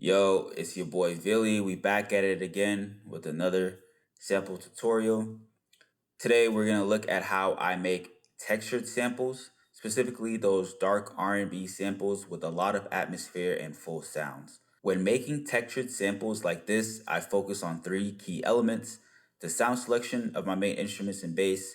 Yo, it's your boy Villy. We back at it again with another sample tutorial. Today we're gonna look at how I make textured samples, specifically those dark R&B samples with a lot of atmosphere and full sounds. When making textured samples like this, I focus on three key elements: the sound selection of my main instruments and bass,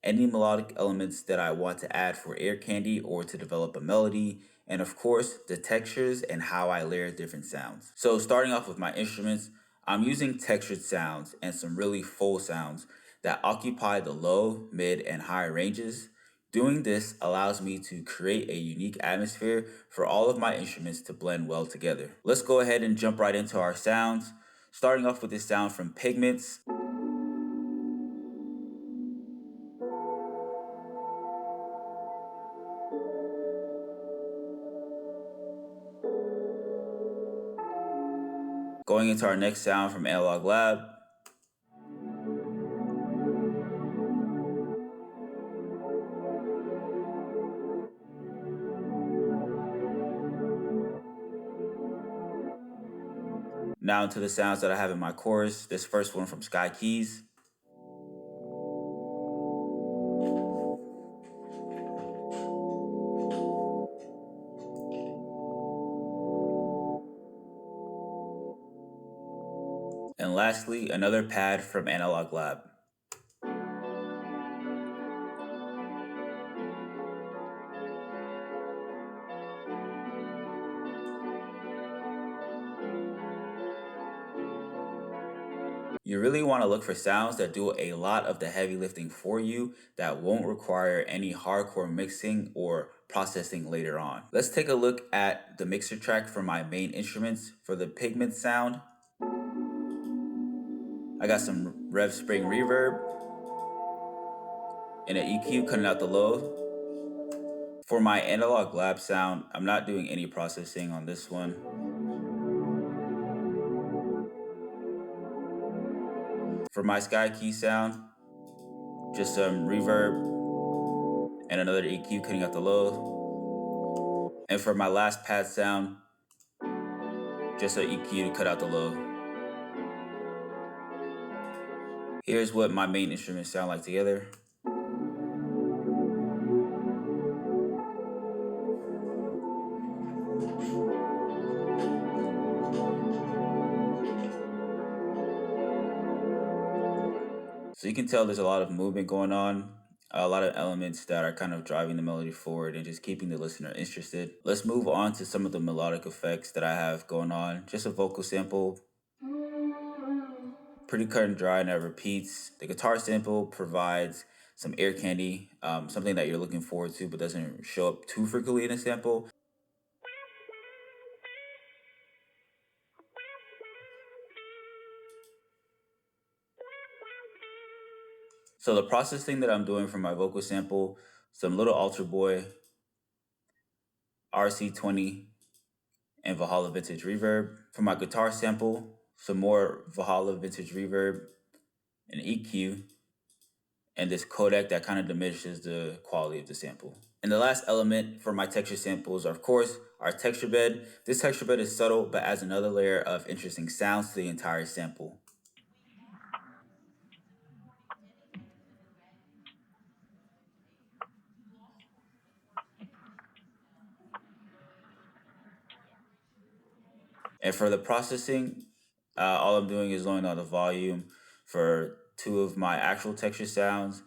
any melodic elements that I want to add for air candy or to develop a melody, and of course, the textures and how I layer different sounds. So starting off with my instruments, I'm using textured sounds and some really full sounds that occupy the low, mid, and high ranges. Doing this allows me to create a unique atmosphere for all of my instruments to blend well together. Let's go ahead and jump right into our sounds, starting off with this sound from Pigments. Going into our next sound from Analog Lab. Now into the sounds that I have in my chorus. This first one from Sky Keys. And lastly, another pad from Analog Lab. You really want to look for sounds that do a lot of the heavy lifting for you that won't require any hardcore mixing or processing later on. Let's take a look at the mixer track for my main instruments. For the Pigment sound, I got some Rev Spring reverb and an EQ cutting out the low. For my Analog Lab sound, I'm not doing any processing on this one. For my Sky Key sound, just some reverb and another EQ cutting out the low. And for my last pad sound, just an EQ to cut out the low. Here's what my main instruments sound like together. So you can tell there's a lot of movement going on, a lot of elements that are kind of driving the melody forward and just keeping the listener interested. Let's move on to some of the melodic effects that I have going on. Just a vocal sample, pretty cut and dry, and it repeats. The guitar sample provides some air candy, something that you're looking forward to but doesn't show up too frequently in a sample. So the processing that I'm doing for my vocal sample, some little Alter Boy, RC20, and Valhalla Vintage Reverb. For my guitar sample, some more Valhalla Vintage Reverb, an EQ, and this codec that kind of diminishes the quality of the sample. And the last element for my texture samples are, of course, our texture bed. This texture bed is subtle but adds another layer of interesting sounds to the entire sample. And for the processing, all I'm doing is lowering down the volume for two of my actual texture sounds,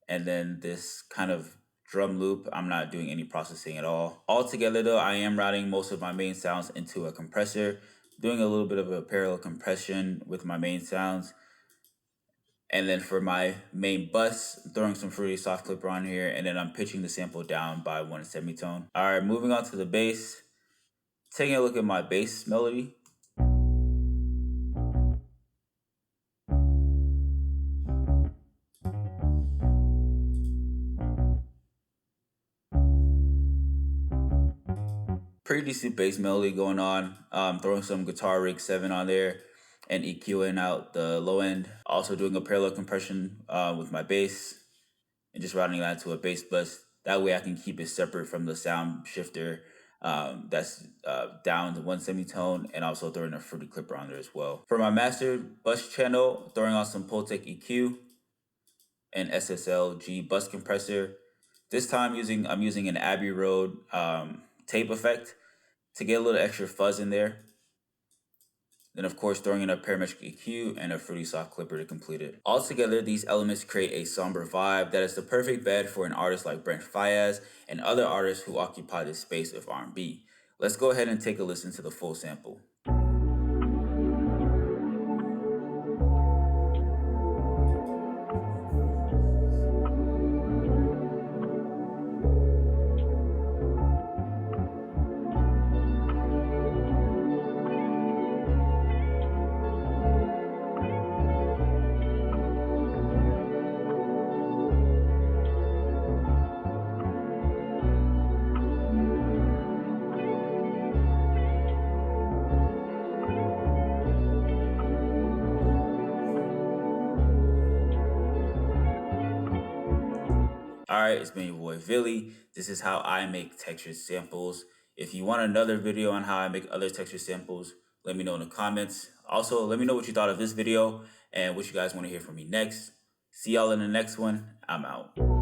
and then this kind of drum loop, I'm not doing any processing at all. Altogether though, I am routing most of my main sounds into a compressor, doing a little bit of a parallel compression with my main sounds. And then for my main bus, throwing some Fruity Soft Clipper on here, and then I'm pitching the sample down by one semitone. All right, moving on to the bass. Taking a look at my bass melody. Pretty decent bass melody going on. Throwing some Guitar Rig 7 on there and EQing out the low end. Also doing a parallel compression with my bass and just routing that to a bass bus. That way I can keep it separate from the sound shifter That's down to one semitone, and also throwing a fruity clipper on there as well. For my master bus channel, throwing on some Pultec EQ and SSL-G bus compressor. This time I'm using an Abbey Road tape effect to get a little extra fuzz in there. Then of course throwing in a parametric EQ and a fruity soft clipper to complete it. Altogether, these elements create a somber vibe that is the perfect bed for an artist like Brent Faiyaz and other artists who occupy this space of R&B. Let's go ahead and take a listen to the full sample. Alright, it's been your boy Villy. This is how I make textured samples. If you want another video on how I make other texture samples, let me know in the comments. Also, let me know what you thought of this video and what you guys want to hear from me next. See y'all in the next one. I'm out.